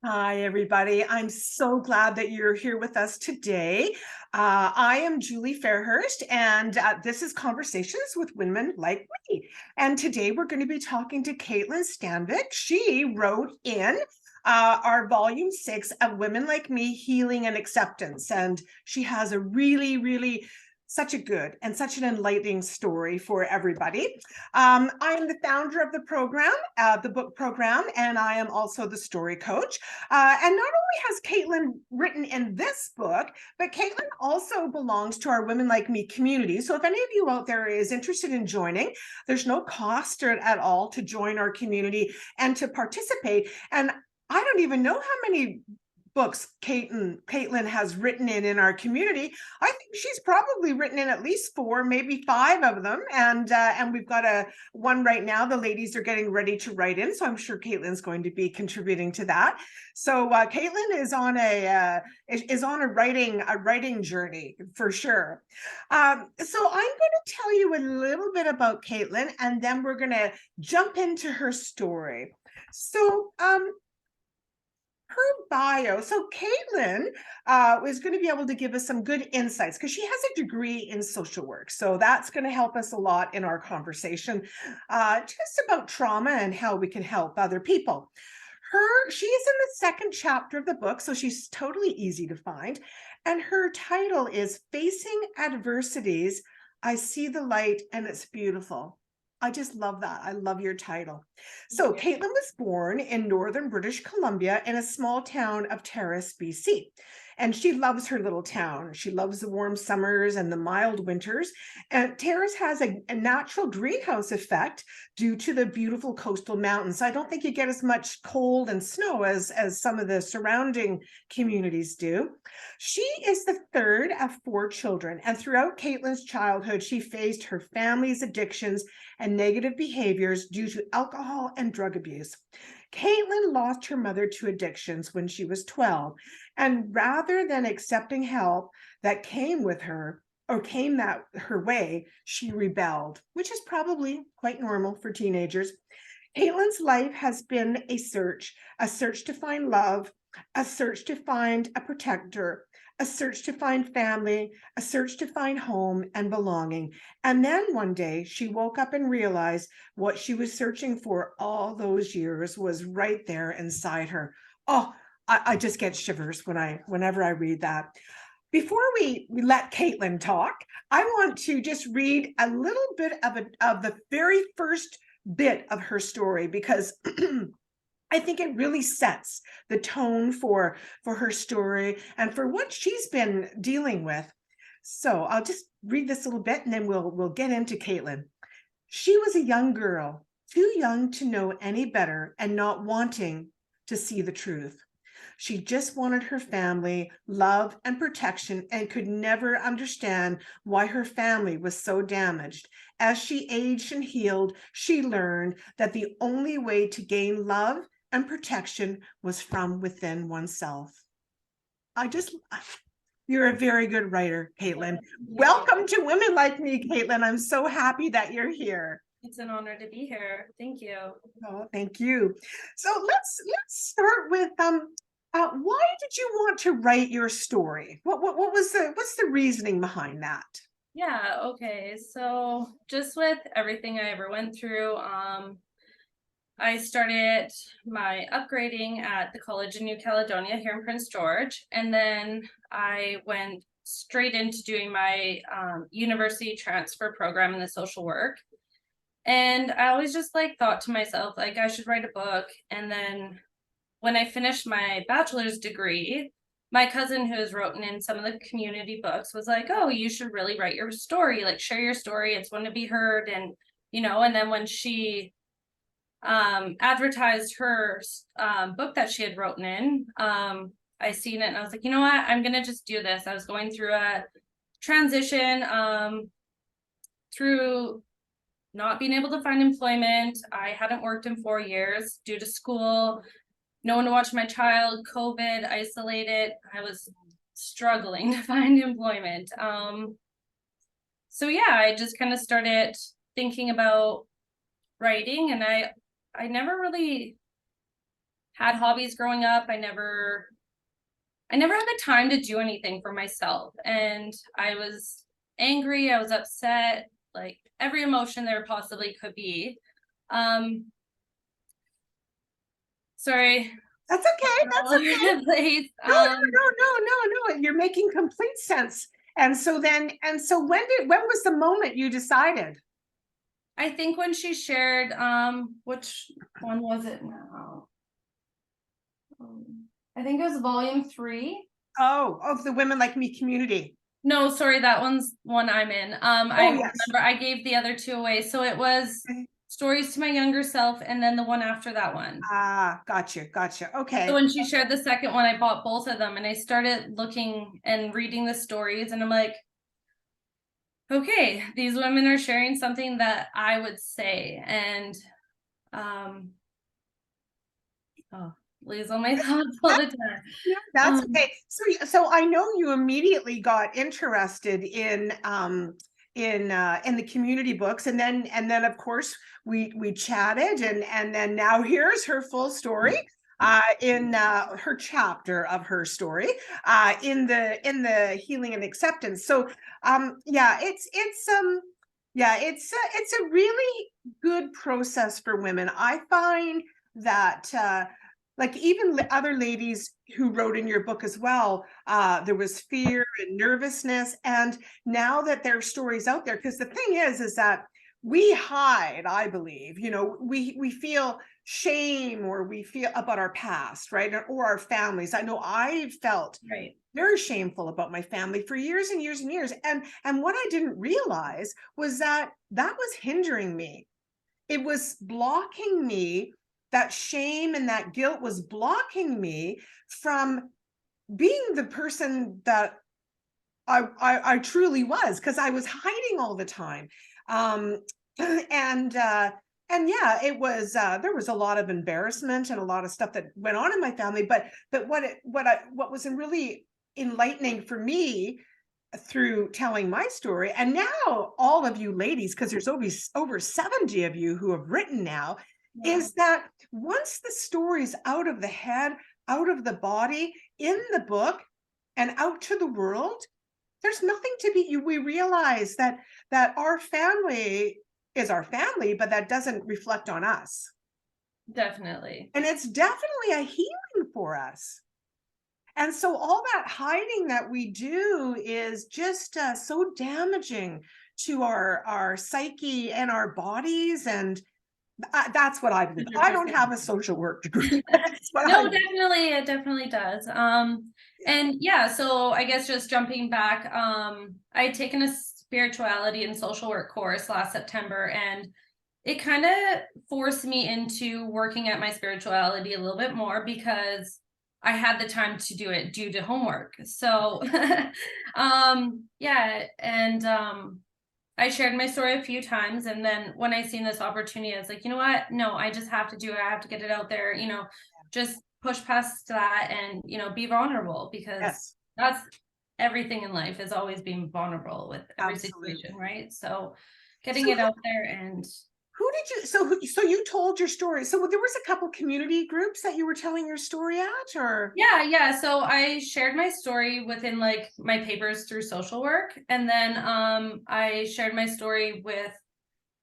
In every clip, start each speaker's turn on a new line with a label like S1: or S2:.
S1: Hi, everybody. I'm so glad that you're here with us today. I am Julie Fairhurst, and this is Conversations with Women Like Me. And today we're going to be talking to Katelin Stanvik. She wrote in our volume 6 of Women Like Me, Healing and Acceptance. And she has a really such a good and such an enlightening story for everybody. I am the founder of the program, the book program, and I am also the story coach. And not only has Katelin written in this book, but Katelin also belongs to our Women Like Me community. So if any of you out there is interested in joining, there's no cost at all to join our community and to participate. And I don't even know how many books Katelin has written in our community. I think she's probably written in at least 4, maybe 5 of them, and we've got a one right now. The ladies are getting ready to write in, so I'm sure Katelin's going to be contributing to that. So Katelin is on a writing journey for sure. So I'm going to tell you a little bit about Katelin, and then we're going to jump into her story. So her bio. So Katelin is going to be able to give us some good insights because she has a degree in social work. So that's going to help us a lot in our conversation just about trauma and how we can help other people. She is in the second chapter of the book, so she's totally easy to find. And her title is Facing Adversities. I See the Light and It's Beautiful. I just love that. I love your title. So Katelin was born in northern British Columbia in a small town of Terrace, BC. And she loves her little town. She loves the warm summers and the mild winters. And Terrace has a natural greenhouse effect due to the beautiful coastal mountains. So I don't think you get as much cold and snow as some of the surrounding communities do. She is the third of 4 children. And throughout Katelin's childhood, she faced her family's addictions and negative behaviors due to alcohol and drug abuse. Katelin lost her mother to addictions when she was 12, and rather than accepting help that came with her or came that her way, she rebelled, which is probably quite normal for teenagers. Katelin's life has been a search to find love, a search to find a protector, a search to find family, a search to find home and belonging. And then one day she woke up and realized what she was searching for all those years was right there inside her. Oh, I just get shivers whenever I read that. Before we let Katelin talk, I want to just read a little bit of the very first bit of her story because I think it really sets the tone for her story and for what she's been dealing with. So I'll just read this little bit and then we'll get into Katelin. She was a young girl, too young to know any better and not wanting to see the truth. She just wanted her family, love, and protection, and could never understand why her family was so damaged. As she aged and healed, she learned that the only way to gain love and protection was from within oneself. You're a very good writer, Katelin. Welcome to Women Like Me, Katelin. I'm so happy that you're here.
S2: It's an honor to be here. Thank you.
S1: Oh, thank you. So let's start with why did you want to write your story? What's the reasoning behind that?
S2: Yeah, okay. So just with everything I ever went through, I started my upgrading at the college in New Caledonia here in Prince George, and then I went straight into doing my university transfer program in the social work. And I always just thought to myself, I should write a book. And then when I finished my bachelor's degree, my cousin who has written in some of the community books was like, oh, you should really write your story, share your story. It's one to be heard. And, and then when she advertised her book that she had written in, I seen it and I was like, you know what, I'm going to just do this. I was going through a transition through not being able to find employment. I hadn't worked in 4 years due to school, no one to watch my child, COVID, isolated. I was struggling to find employment. So yeah, I just kind of started thinking about writing, and I never really had hobbies growing up. I never had the time to do anything for myself. And I was angry, I was upset, like every emotion there possibly could be. Um, sorry,
S1: That's okay.
S2: all
S1: That's
S2: over
S1: okay.
S2: the place.
S1: No, no, no, no, no, no. You're making complete sense. And so when was the moment you decided?
S2: I think when she shared, which one was it now? I think it was volume 3.
S1: Oh, of the Women Like Me community.
S2: No, sorry, that one's one I'm in. I
S1: Oh, yes.
S2: remember I gave the other 2 away. So it was
S1: Okay.
S2: Stories to My Younger Self, and then the one after that one.
S1: Ah, gotcha, gotcha.
S2: So
S1: Okay.
S2: when she shared the second one, I bought both of them, and I started looking and reading the stories, and I'm like, okay, these women are sharing something that I would say, and um, oh, lose all my thoughts all the time.
S1: No, that's
S2: Um,
S1: okay. So I know you immediately got interested in the community books, and then of course we chatted, and then now here's her full story in her chapter of her story in the healing and acceptance. So yeah, it's a really good process for women. I find that like even other ladies who wrote in your book as well, there was fear and nervousness, and now that their stories out there, because the thing is that we hide, I believe, you know, we feel shame, or we feel about our past, right, or our families. I know I felt
S2: right.
S1: very shameful about my family for years and years and years, and what I didn't realize was that that was hindering me. It was blocking me. That shame and that guilt was blocking me from being the person that I truly was, because I was hiding all the time. Um, and yeah, it was there was a lot of embarrassment and a lot of stuff that went on in my family. But what was really enlightening for me through telling my story, and now all of you ladies, because there's over 70 of you who have written now,
S2: Wow.
S1: is that once the story's out of the head, out of the body, in the book, and out to the world, there's nothing to be you we realize that our family is our family, but that doesn't reflect on us,
S2: Definitely.
S1: and it's definitely a healing for us. And so all that hiding that we do is just so damaging to our psyche and our bodies. And that's what I believe. I don't
S2: 100%.
S1: have a social work degree. That's what I
S2: No,
S1: believe.
S2: definitely, it definitely does.
S1: Yeah.
S2: And yeah, so I guess just jumping back, I had taken a spirituality and social work course last September, and it kind of forced me into working at my spirituality a little bit more because I had the time to do it due to homework. So, yeah, and I shared my story a few times, and then when I seen this opportunity, I was like, you know what? No, I just have to do it. I have to get it out there, just push past that and, be vulnerable, because
S1: Yes,
S2: that's everything in life, is always being vulnerable with every situation,
S1: absolutely.
S2: right? So getting
S1: So
S2: it out there. And
S1: who did you so you told your story. So there was a couple community groups that you were telling your story at, or
S2: yeah, so I shared my story within like my papers through social work, and then I shared my story with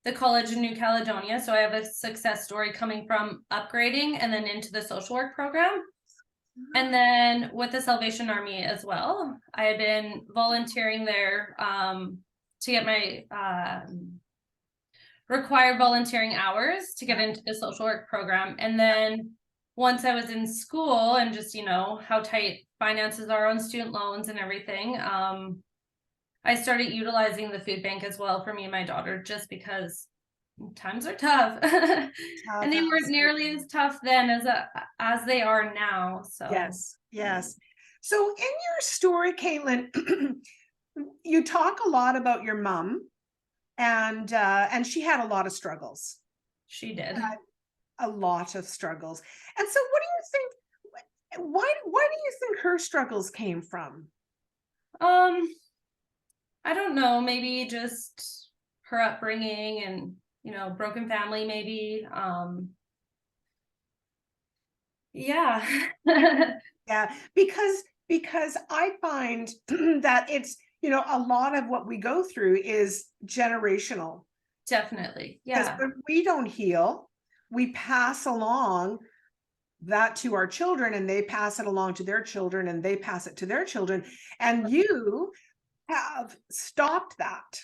S2: the college in New Caledonia. So I have a success story coming from upgrading and then into the social work program. And then with the Salvation Army as well. I had been volunteering there to get my required volunteering hours to get into the social work program. And then once I was in school, and just, how tight finances are on student loans and everything, I started utilizing the food bank as well for me and my daughter, just because times are tough.
S1: tough,
S2: And they weren't nearly
S1: absolutely.
S2: as tough then as they are now. So
S1: Yes, yes. So in your story, Caitlin, you talk a lot about your mom, and she had a lot of struggles,
S2: she did.
S1: a lot of struggles. And so, what do you think? Why do you think her struggles came from?
S2: Um, I don't know, maybe just her upbringing and, broken family maybe. Yeah.
S1: Yeah, because I find that it's, a lot of what we go through is generational.
S2: Definitely.
S1: Because
S2: Yeah.
S1: if we don't heal, we pass along that to our children, and they pass it along to their children, and they pass it to their children. And you have stopped that,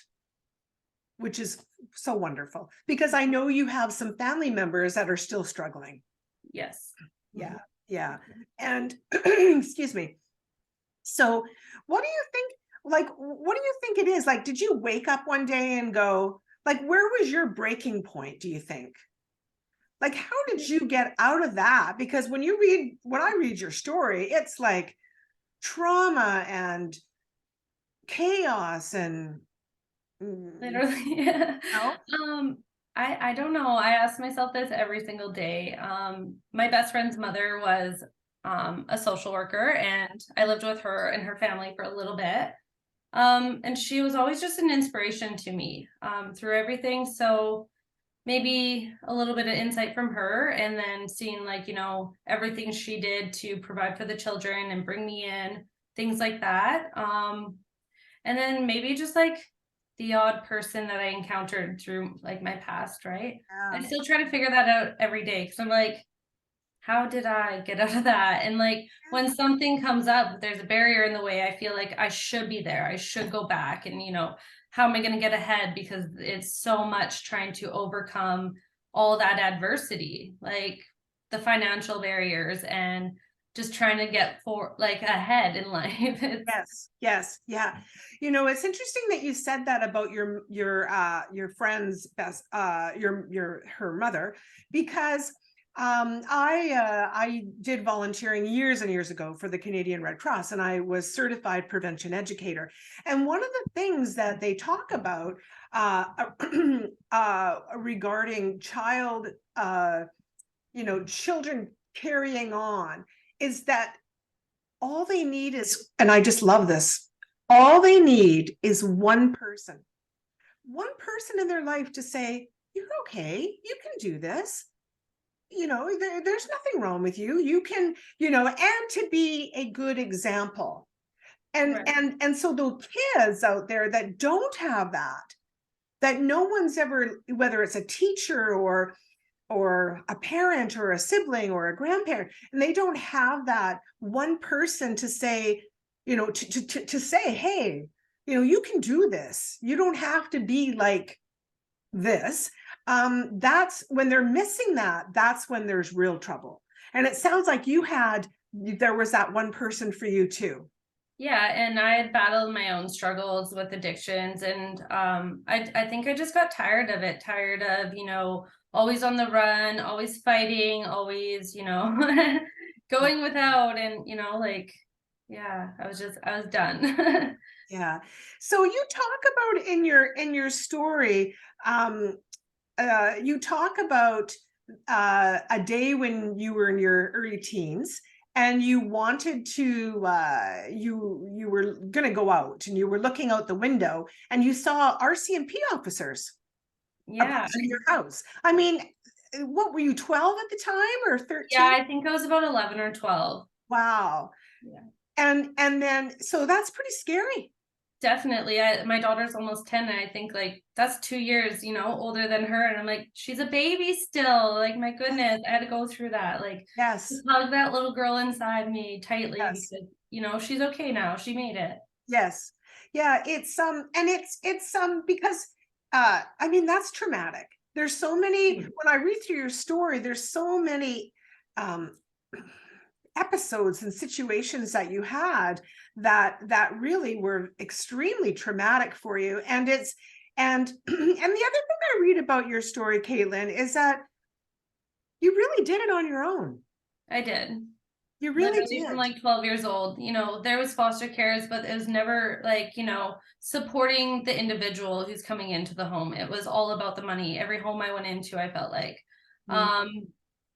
S1: which is so wonderful, because I know you have some family members that are still struggling.
S2: Yes.
S1: Yeah, yeah. And excuse me. So, what do you think? Like, what do you think it is? Like, did you wake up one day and go, like, where was your breaking point, do you think? Like, how did you get out of that? Because when I read your story, it's like trauma and chaos and,
S2: Literally.
S1: no?
S2: Um, I don't know. I ask myself this every single day. My best friend's mother was a social worker, and I lived with her and her family for a little bit. And she was always just an inspiration to me through everything. So maybe a little bit of insight from her, and then seeing, like, everything she did to provide for the children and bring me in, things like that. And then maybe just like the odd person that I encountered through like my past, right? I
S1: Yeah.
S2: still try to figure that out every day because I'm like, how did I get out of that? And like when something comes up, there's a barrier in the way. I feel like I should be there. I should go back and, how am I going to get ahead? Because it's so much trying to overcome all that adversity, like the financial barriers and just trying to get for like ahead in life. It's
S1: Yes, yes, yeah. It's interesting that you said that about your friend's best your her mother, because I did volunteering years and years ago for the Canadian Red Cross, and I was certified prevention educator. And one of the things that they talk about uh regarding children carrying on, is that all they need is, and I just love this, all they need is one person in their life to say, you're okay, you can do this. There's nothing wrong with you. You can, and to be a good example. And
S2: right.
S1: and so those kids out there that don't have that no one's ever, whether it's a teacher or a parent or a sibling or a grandparent, and they don't have that one person to say, to say, hey, you can do this, you don't have to be like this. That's when they're missing that, that's when there's real trouble. And it sounds like there was that one person for you too.
S2: Yeah, and I had battled my own struggles with addictions, and I think I just got tired of it, tired of, always on the run, always fighting, always, going without, and like, yeah, I was done.
S1: Yeah. So you talk about in your story, you talk about a day when you were in your early teens, and you wanted to you were going to go out, and you were looking out the window, and you saw RCMP officers
S2: Yeah.
S1: approaching your house. I mean, what were you, 12 at the time or
S2: Yeah,
S1: 13?
S2: I think I was about 11 or 12.
S1: Wow.
S2: Yeah.
S1: And then, so that's pretty scary.
S2: Definitely. My daughter's almost 10, and I think like that's 2 years, older than her. And I'm like, she's a baby still. Like, my goodness, I had to go through that. Like,
S1: Yes.
S2: hug that little girl inside me tightly
S1: Yes.
S2: because, she's okay now. She made it.
S1: Yes. Yeah, it's and it's because I mean, that's traumatic. There's so many,
S2: Mm.
S1: when I read through your story, there's so many um episodes and situations that you had that really were extremely traumatic for you. And it's and and the other thing I read about your story, Caitlin, is that you really did it on your own.
S2: I did.
S1: You really
S2: Literally from
S1: did.
S2: like 12 years old. There was foster cares, but it was never like, supporting the individual who's coming into the home. It was all about the money. Every home I went into, I felt like.
S1: Mm.
S2: Um,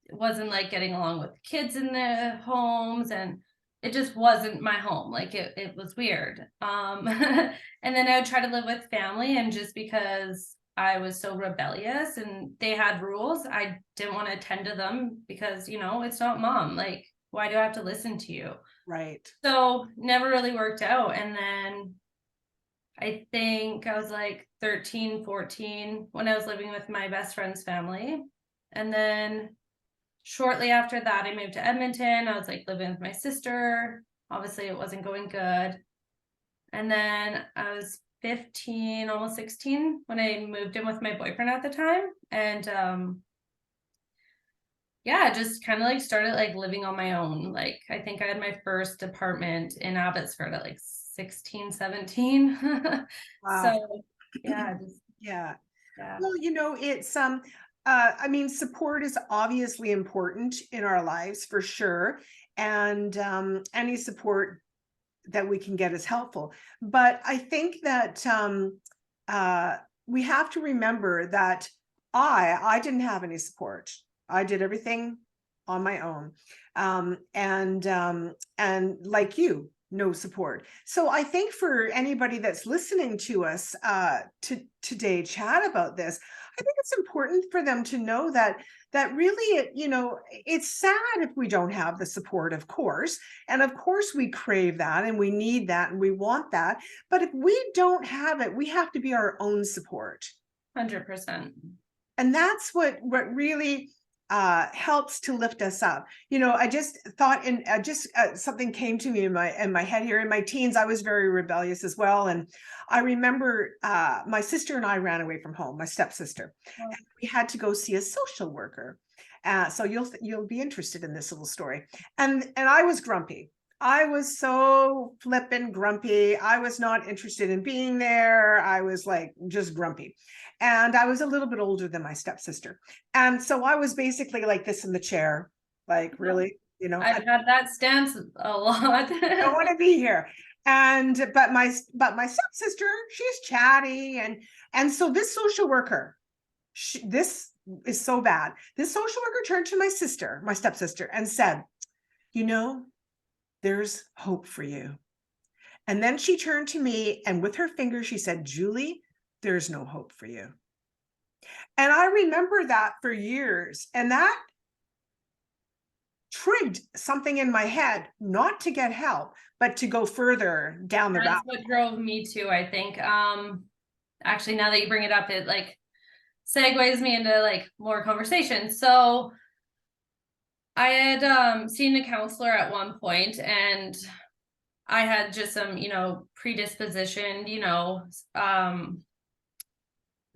S2: it wasn't like getting along with the kids in the homes, and it just wasn't my home. Like it was weird. And then I would try to live with family, and just because I was so rebellious and they had rules. I didn't want to attend to them because, it's not mom. Like, why do I have to listen to you?
S1: Right.
S2: So never really worked out. And then I think I was like 13, 14 when I was living with my best friend's family. And then shortly after that, I moved to Edmonton. I was like living with my sister. Obviously, it wasn't going good. And then I was 15, almost 16 when I moved in with my boyfriend at the time. And yeah, just kind of like started like living on my own. Like I think I had my first apartment in Abbotsford at like 16, 17.
S1: Wow.
S2: So yeah, just
S1: Yeah.
S2: yeah,
S1: Well, it's I mean, support is obviously important in our lives for sure. And any support that we can get is helpful. But I think that uh we have to remember that I didn't have any support. I did everything on my own. And like you, no support. So I think for anybody that's listening to us to today chat about this, I think it's important for them to know that really it's sad if we don't have the support, of course. And of course we crave that and we need that and we want that. But if we don't have it, we have to be our own support.
S2: 100%.
S1: And that's what really helps to lift us up. I just thought in just something came to me in my head here. In my teens, I was very rebellious as well, and I remember my sister and I ran away from home. My stepsister, and we had to go see a social worker. So you'll be interested in this little story. And I was grumpy. I was so flippin' grumpy. I was not interested in being there. I was like just grumpy. And I was a little bit older than my stepsister. And so I was basically like this in the chair, like, really, I
S2: I've had that stance a lot.
S1: don't want to be here. But my stepsister, she's chatty. And so this social worker, this is so bad. This social worker turned to my stepsister, and said, there's hope for you. And then she turned to me, and with her finger, she said, Julie, there's no hope for you. And I remember that for years. And that triggered something in my head, not to get help, but to go further down the
S2: That's
S1: route.
S2: what drove me to, I think. Actually, now that you bring it up, it like segues me into like more conversation. So I had seen a counselor at one point, and I had just some, predispositioned,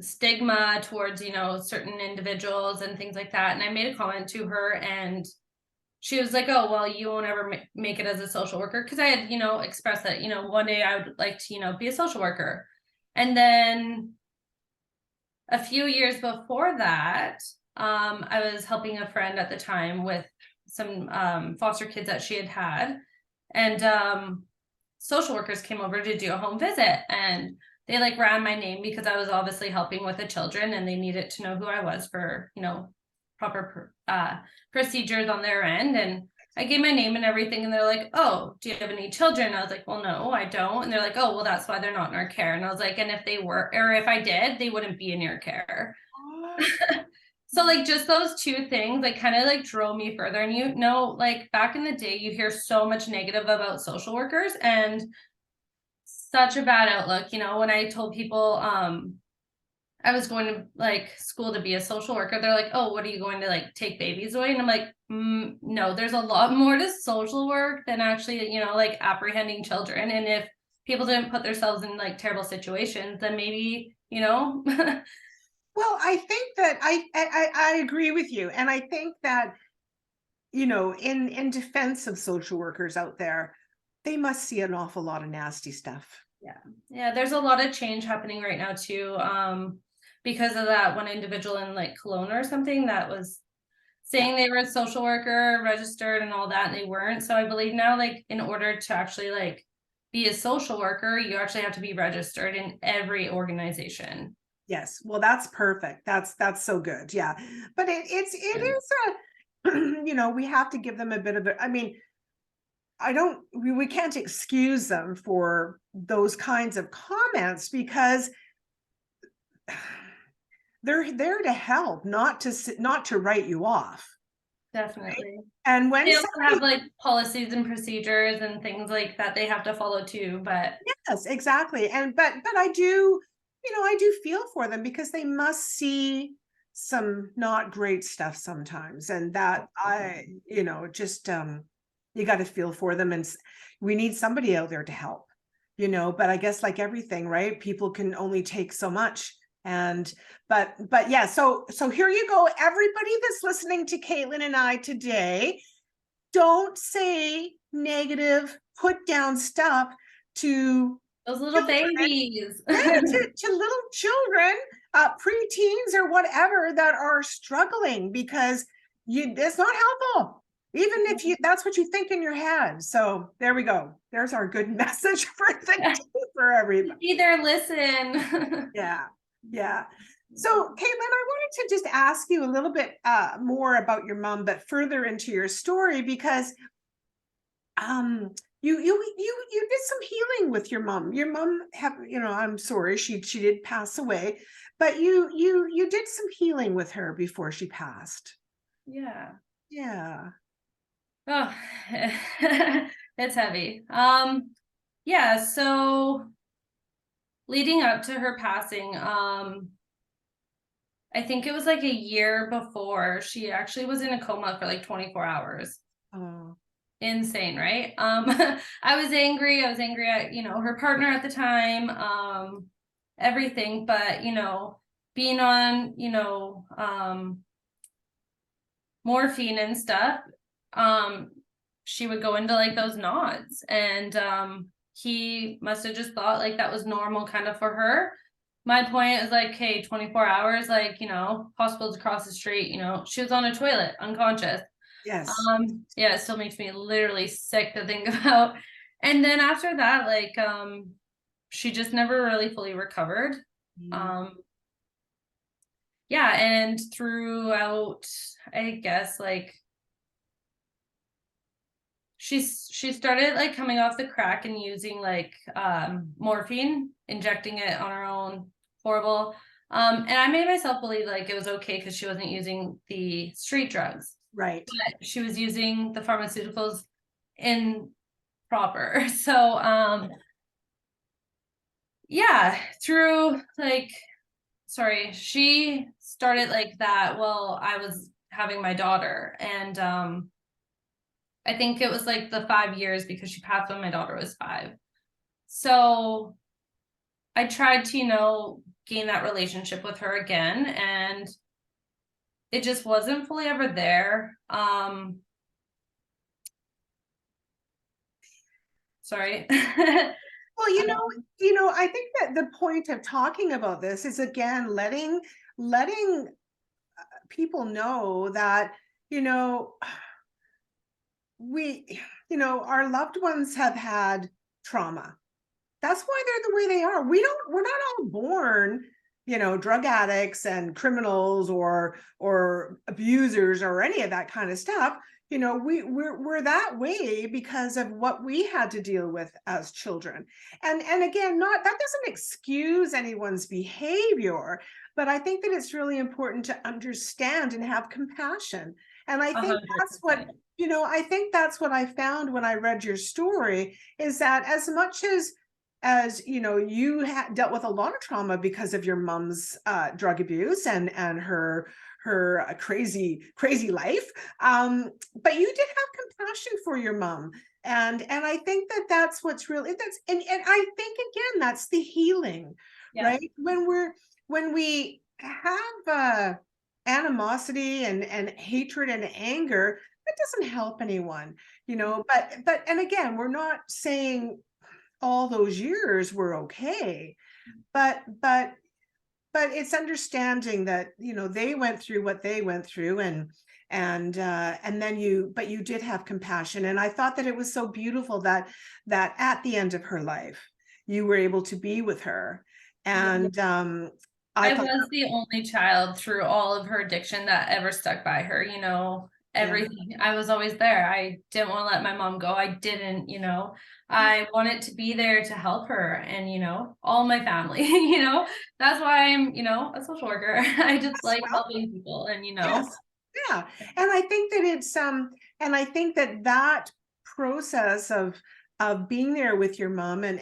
S2: stigma towards, certain individuals and things like that. And I made a comment to her, and she was like, oh, well, you won't ever make it as a social worker. Cause I had, expressed that, one day I would like to, be a social worker. And then a few years before that, I was helping a friend at the time with some foster kids that she had. And social workers came over to do a home visit, and they like ran my name because I was obviously helping with the children, and they needed to know who I was for, proper procedures on their end. And I gave my name and everything, and they're like, oh, do you have any children? I was like, well, no, I don't. And they're like, oh, well, that's why they're not in our care. And I was like, and if they were, or if I did, they wouldn't be in your care. So like just those two things like kind of like drove me further. And like back in the day, you hear so much negative about social workers and such a bad outlook. When I told people I was going to like school to be a social worker, they're like, oh, what are you going to like take babies away? And I'm like, no, there's a lot more to social work than actually, like apprehending children. And if people didn't put themselves in like terrible situations, then maybe,
S1: Well, I think that I agree with you. And I think that, in defense of social workers out there, they must see an awful lot of nasty stuff.
S2: Yeah, there's a lot of change happening right now too. Because of that one individual in like Kelowna or something that was saying they were a social worker, registered and all that, and they weren't. So I believe now, like, in order to actually like be a social worker, you actually have to be registered in every organization.
S1: Yes. Well, that's perfect. That's so good. Yeah. But it is a, we have to give them a bit of I mean, we can't excuse them for those kinds of comments, because they're there to help, not to write you off. Right?
S2: Definitely.
S1: And when
S2: They also have
S1: somebody,
S2: like policies and procedures and things like that they have to follow too, but
S1: yes, exactly. And but I do, I do feel for them because they must see some not great stuff sometimes. And that just you got to feel for them, and we need somebody out there to help, but I guess like everything, right? People can only take so much. And but yeah, so here you go, everybody that's listening to Katelin and I today. Don't say negative, put down stuff to
S2: those little
S1: children,
S2: babies.
S1: yeah, to little children, preteens or whatever that are struggling, because it's not helpful. Even if that's what you think in your head. So there we go. There's our good message for the day for everybody.
S2: Either listen.
S1: Yeah. Yeah. So, Caitlin, I wanted to just ask you a little bit more about your mom, but further into your story, because you did some healing with your mom. Your mom I'm sorry, she did pass away, but you did some healing with her before she passed.
S2: Yeah.
S1: Yeah.
S2: Oh, it's heavy. Yeah, so leading up to her passing, I think it was like a year before, she actually was in a coma for like 24 hours.
S1: Oh.
S2: Insane, right? I was angry. I was angry at, her partner at the time, everything, but, being on, morphine and stuff, um, she would go into like those nods, and he must have just thought like that was normal kind of for her. My point is like, hey, 24 hours, like, hospital's across the street, she was on a toilet, unconscious.
S1: Yes.
S2: Yeah, it still makes me literally sick to think about. And then after that, like, she just never really fully recovered.
S1: Mm.
S2: Um, yeah, and throughout, I guess, like, she started like coming off the crack and using like morphine, injecting it on her own. Horrible. And I made myself believe like it was okay because she wasn't using the street drugs,
S1: Right.
S2: but she was using the pharmaceuticals in proper. So yeah, through like, sorry, she started like that while I was having my daughter, and I think it was like the 5 years because she passed when my daughter was 5. So I tried to, gain that relationship with her again, and it just wasn't fully ever there. Sorry.
S1: Well, I think that the point of talking about this is, again, letting people know that, you know, we, our loved ones have had trauma. That's why they're the way they are. We're not all born, drug addicts and criminals or abusers or any of that kind of stuff. We're that way because of what we had to deal with as children. And again, not that doesn't excuse anyone's behavior, but I think that it's really important to understand and have compassion. And I think that's what,
S2: 100%.
S1: I think that's what I found when I read your story, is that as much as you dealt with a lot of trauma because of your mom's drug abuse and her crazy life, but you did have compassion for your mom, and I think that that's what's really, and I think, again, that's the healing.
S2: Yeah.
S1: Right, when we have animosity and hatred and anger, that doesn't help anyone, but and again, we're not saying all those years were okay, but it's understanding that they went through what they went through, and then you did have compassion, and I thought that it was so beautiful that at the end of her life you were able to be with her,
S2: Yeah.
S1: and I
S2: I
S1: thought,
S2: was the only child through all of her addiction that ever stuck by her, everything. I was always there. I didn't want to let my mom go. I didn't, I wanted to be there to help her and, all my family, that's why I'm, a social worker. I just like
S1: Well,
S2: helping people and,
S1: yes. Yeah. And I think that and I think that that process of being there with your mom and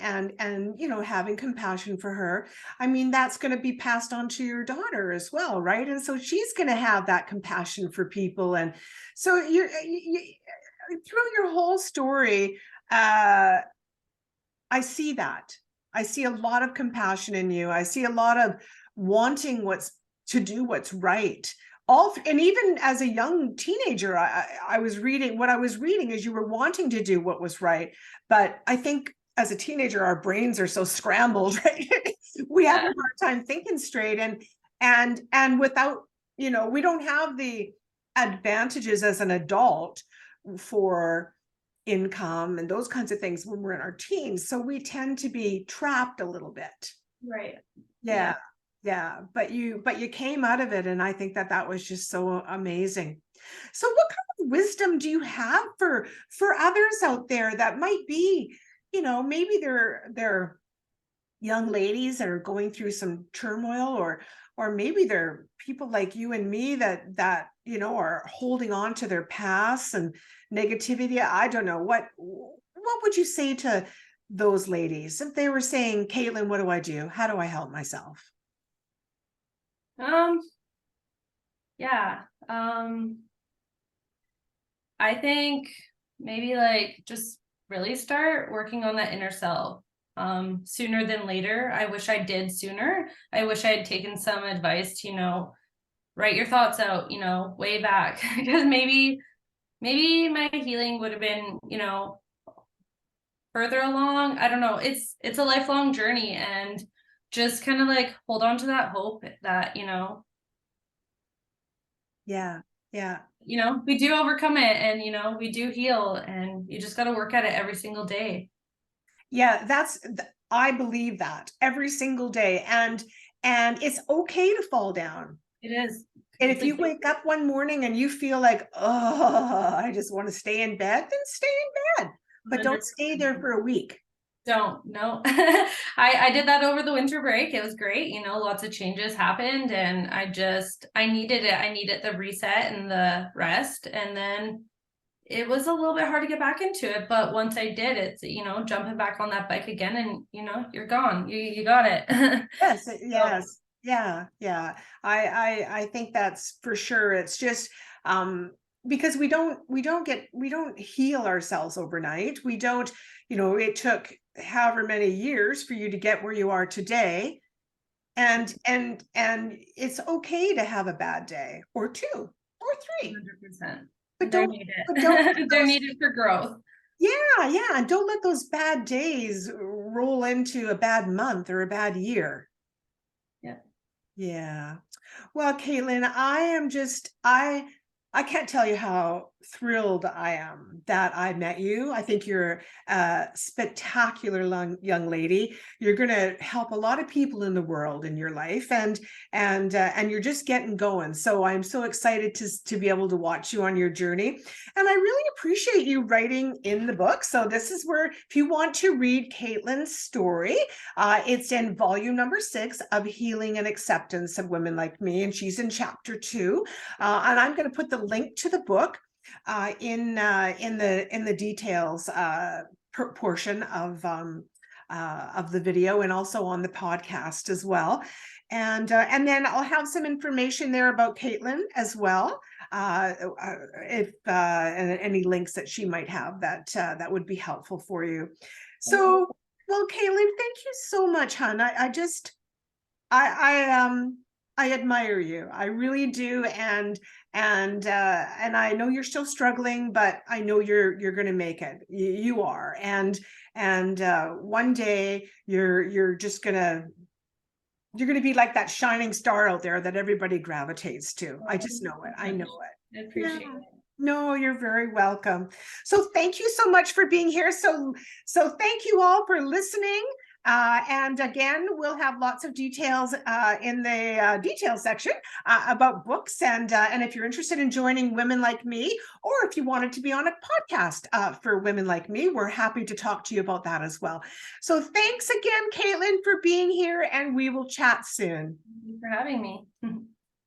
S1: having compassion for her, I mean, that's going to be passed on to your daughter as well, right? And so she's going to have that compassion for people. And so through your whole story, I see that. I see a lot of compassion in you. I see a lot of wanting to do what's right. And even as a young teenager, I was reading what I was reading is you were wanting to do what was right. But I think as a teenager, our brains are so scrambled, right? We have a
S2: Yeah.
S1: hard time thinking straight. And without, we don't have the advantages as an adult for income and those kinds of things when we're in our teens. So we tend to be trapped a little bit.
S2: Right.
S1: Yeah. Yeah. But you came out of it. And I think that was just so amazing. So what kind of wisdom do you have for others out there that might be, maybe they're young ladies that are going through some turmoil, or maybe they're people like you and me that are holding on to their past and negativity. I don't know, what would you say to those ladies if they were saying, Katelin, what do I do? How do I help myself?
S2: Um, yeah. I think maybe like just really start working on that inner self sooner than later. I wish I did sooner. I wish I had taken some advice to, write your thoughts out, way back. Because maybe my healing would have been, further along. I don't know. It's a lifelong journey, and just kind of like hold on to that hope that,
S1: Yeah. Yeah.
S2: we do overcome it, and we do heal, and you just got to work at it every single day.
S1: Yeah, I believe that every single day. And it's okay to fall down.
S2: It is
S1: And if you
S2: completely.
S1: wake up one morning and you feel like, oh, I just want to stay in bed, then stay in bed, but don't stay there
S2: 100%.
S1: for a week.
S2: Don't, no. I did that over the winter break. It was great. Lots of changes happened, and I needed it. I needed the reset and the rest. And then it was a little bit hard to get back into it. But once I did, it's, jumping back on that bike again, and, you're gone. You got it.
S1: Yes,
S2: So,
S1: yes. Yeah, yeah. I think that's for sure. It's just because we don't heal ourselves overnight. We don't, it took however many years for you to get where you are today. And it's okay to have a bad day or two or three.
S2: 100%.
S1: But
S2: They're
S1: don't but don't let
S2: needed. They're
S1: those
S2: needed for growth.
S1: yeah, yeah, and don't let those bad days roll into a bad month or a bad year.
S2: Yeah.
S1: Yeah. Well, Caitlin, I can't tell you how thrilled I am that I met you. I think you're a spectacular young lady. You're going to help a lot of people in the world in your life, and you're just getting going. So I'm so excited to be able to watch you on your journey. And I really appreciate you writing in the book. So this is where, if you want to read Caitlin's story, it's in volume number 6 of Healing and Acceptance of Women Like Me, and she's in chapter 2. And I'm going to put the link to the book in the details portion of the video, and also on the podcast as well. And then I'll have some information there about Katelin as well. If and any links that she might have that would be helpful for you. So, well, Katelin, thank you so much, hon. I admire you. I really do. And I know you're still struggling, but I know you're going to make it. You are. And one day you're just you're going to be like that shining star out there that everybody gravitates to. I just know it. I know it.
S2: I
S1: Yeah.
S2: appreciate it.
S1: No, you're very welcome. So thank you so much for being here. So thank you all for listening. And again, we'll have lots of details in the details section about books. And if you're interested in joining Women Like Me, or if you wanted to be on a podcast for Women Like Me, we're happy to talk to you about that as well. So thanks again, Katelin, for being here, and we will chat soon.
S2: Thank you for having me.